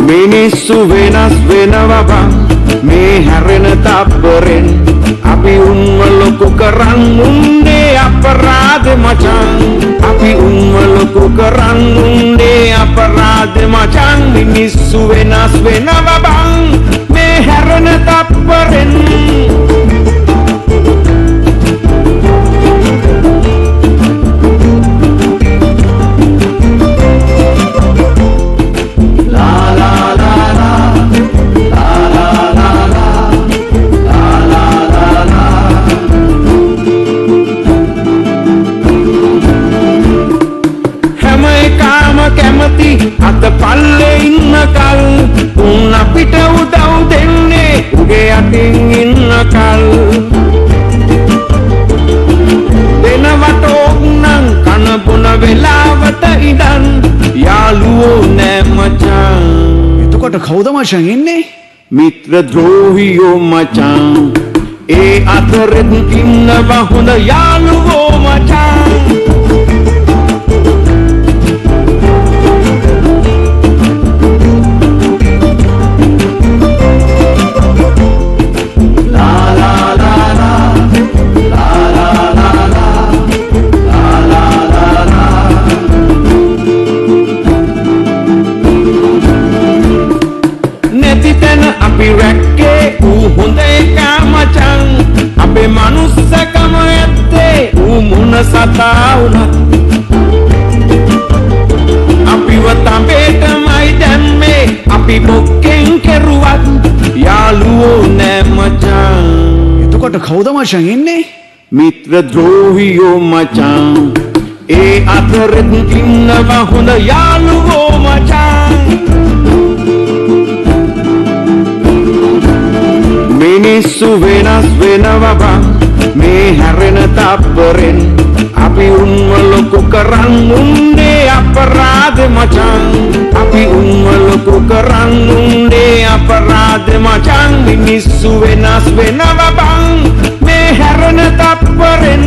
Minissu venas venawa bang me harena taperen api loku kerang unde aparade macang api loku kerang unde aparade macang minissu venas venawa bang me harena taperen අත පල්ලේ ඉන්න කල් උන් අපිට උදව් දෙන්නේ උගේ අතින් ඉන්න කල් දෙනවට ඕනනම් කන බොන වෙලාවට ඉඳන් යාළුවෝ නෑ මචං එතකොට කවුද මචං ඉන්නේ මිත්‍ර ද්‍රෝහියෝ මචං ඒ අතරෙත් ඉන්නවා හොඳ යාළුවෝ මචං අපි රැක්කේ ඌ හොඳ එකා මචං අපේ මනුස්සකම ඇත්තේ ඌ මොන සතා වුණත් අපිව තඹේටමයි දැම්මේ අපි බොක්කෙන් කෙරුවත් යාළුවෝ නෑ මචං එතකොට කවුද මචං ඉන්නේ මිත්‍ර ද්‍රෝහියෝ මචං ඒ අතරෙත් ඉන්නවා හොඳ යාළුවෝ මචං මිනිස්සු වෙනස් වෙනවා බං මේ හැරෙන තප්පරෙන් අපි ලොකු කරන් උන්නේ අපරාධ මචං අපි ලොකු කරන් උන්නේ අපරාධ මචං මිනිස්සු වෙනස් වෙනවා බං මේ හැරෙන තප්පරෙන්